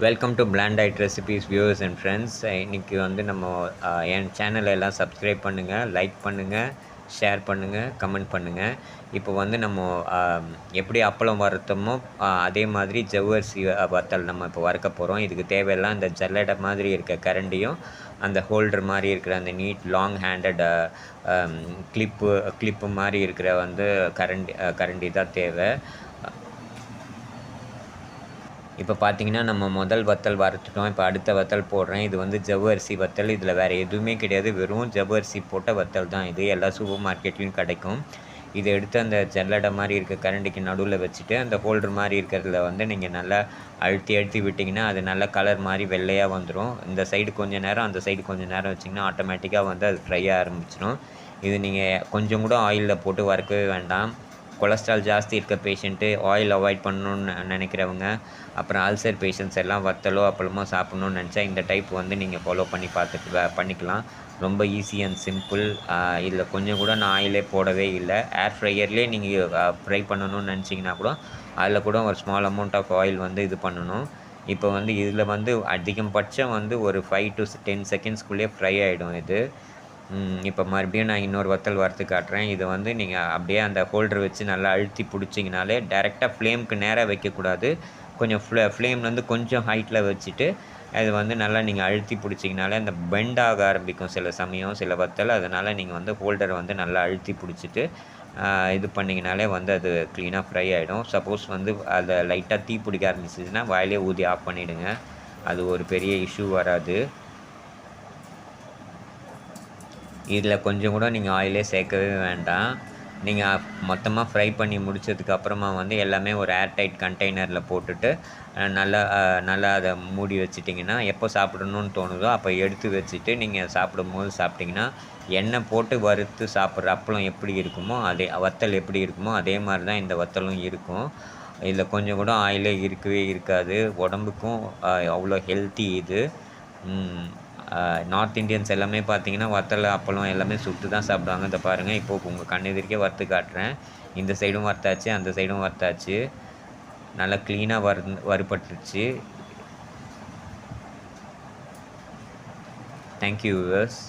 Welcome to plant aid recipes viewers and friends. இன்றைக்கி வந்து நம்ம என் சேனலை எல்லாம் சப்ஸ்கிரைப் பண்ணுங்கள், லைக் பண்ணுங்கள், ஷேர் பண்ணுங்கள், கமெண்ட் பண்ணுங்கள். இப்போ வந்து நம்ம எப்படி அப்பளம் வறுத்தோமோ அதே மாதிரி ஜவ்வரிசி வத்தல் நம்ம இப்போ வறுக்க போகிறோம். இதுக்கு தேவையெல்லாம் இந்த ஜல்லடை மாதிரி இருக்க கரண்டியும் அந்த ஹோல்டர் மாதிரி இருக்கிற அந்த நீட் லாங் ஹேண்டட் கிளிப்பு மாதிரி இருக்கிற வந்து கரண்டி தான் தேவை. இப்போ பார்த்தீங்கன்னா நம்ம முதல் வத்தல் வறுத்துட்டோம். இப்போ அடுத்த வத்தல் போடுறேன். இது வந்து ஜவ்வரிசி வத்தல். இதில் வேறு எதுவுமே கிடையாது. வெறும் ஜவ்வரிசி போட்ட வத்தல் தான் இது. எல்லா சூப்பர் மார்க்கெட்லேயும் கிடைக்கும். இதை எடுத்து அந்த ஜல்லடை மாதிரி இருக்க கரண்டிக்கு நடுவில் வச்சுட்டு அந்த ஹோல்டர் மாதிரி இருக்கிறதுல வந்து நீங்கள் நல்லா அழுத்தி விட்டிங்கன்னா அது நல்ல கலர் மாதிரி வெள்ளையாக வந்துடும். இந்த சைடு கொஞ்சம் நேரம், அந்த சைடு கொஞ்சம் நேரம் வச்சிங்கன்னா ஆட்டோமேட்டிக்காக வந்து அது ஃப்ரை ஆரம்பிச்சிடும். இது நீங்கள் கொஞ்சம் கூட ஆயிலில் போட்டு வறுக்கவே வேண்டாம். கொலஸ்ட்ரால் ஜாஸ்தி இருக்க பேஷண்ட்டு, ஆயில் அவாய்ட் பண்ணணுன்னு நினைக்கிறவங்க, அப்புறம் அல்சர் பேஷண்ட்ஸ் எல்லாம் வத்தலோ அப்பளமோ சாப்பிட்ணுன்னு நினச்சா இந்த டைப் வந்து நீங்கள் ஃபாலோ பண்ணி பண்ணிக்கலாம். ரொம்ப ஈஸி அண்ட் சிம்பிள். இதில் கொஞ்சம் கூட நான் ஆயிலே போடவே இல்லை. ஏர் ஃப்ரையர்லேயே நீங்கள் ஃப்ரை பண்ணணும்னு நினச்சிங்கன்னா கூட அதில் கூட ஒரு ஸ்மால் அமௌண்ட் ஆஃப் ஆயில் வந்து இது பண்ணணும். இப்போ வந்து இதில் வந்து அதிகபட்சம் வந்து ஒரு 5 to 10 செகண்ட்ஸ்குள்ளேயே ஃப்ரை ஆகிடும் இது. இப்போ மறுபடியும் நான் இன்னொரு வத்தல் வறுத்து காட்டுறேன். இதை வந்து நீங்கள் அப்படியே அந்த ஹோல்டர் வச்சு நல்லா அழுத்தி பிடிச்சிங்கனாலே டைரெக்டாக ஃப்ளேமுக்கு நேராக வைக்கக்கூடாது. கொஞ்சம் ஃப்ளேம்லேருந்து கொஞ்சம் ஹைட்டில் வச்சுட்டு அது வந்து நல்லா நீங்கள் அழுத்தி பிடிச்சிங்கனாலே அந்த பெண்ட் ஆக ஆரம்பிக்கும் சில சமயம் சில வத்தல். அதனால் நீங்கள் வந்து ஹோல்டரை வந்து நல்லா அழுத்தி பிடிச்சிட்டு இது பண்ணிங்கனாலே வந்து அது க்ளீனாக ஃப்ரை ஆகிடும். சப்போஸ் வந்து அதை லைட்டாக தீ பிடிக்க ஆரம்பிச்சிச்சுன்னா வாயிலே ஊதி ஆஃப் பண்ணிவிடுங்க. அது ஒரு பெரிய இஷ்யூ வராது. இதில் கொஞ்சம் கூட நீங்கள் ஆயிலே சேர்க்கவே வேண்டாம். நீங்கள் மொத்தமாக ஃப்ரை பண்ணி முடித்ததுக்கப்புறமா வந்து எல்லாமே ஒரு ஏர் டைட் கண்டெய்னரில் போட்டுட்டு நல்லா அதை மூடி வச்சிட்டிங்கன்னா எப்போ சாப்பிடணுன்னு தோணுதோ அப்போ எடுத்து வச்சுட்டு நீங்கள் சாப்பிடும்போது சாப்பிட்டிங்கன்னா எண்ணெய் போட்டு வறுத்து சாப்பிட்ற அப்பளம் எப்படி இருக்குமோ வத்தல் எப்படி இருக்குமோ அதே மாதிரி தான் இந்த வத்தலும் இருக்கும். இதில் கொஞ்சம் கூட ஆயிலே இருக்கவே இருக்காது. உடம்புக்கும் அவ்வளோ ஹெல்த்தி இது. நார்த் இண்டியன்ஸ் எல்லாமே பார்த்தீங்கன்னா வத்தல் அப்பளம் எல்லாமே சுட்டு தான் சாப்பிடுவாங்க. இதை பாருங்கள், இப்போது உங்கள் கண் எதிர்க்கே வறுத்து காட்டுறேன். இந்த சைடும் வறுத்தாச்சு, அந்த சைடும் வறுத்தாச்சு. நல்லா க்ளீனாக வறுபட்டுருச்சு. Thank you viewers.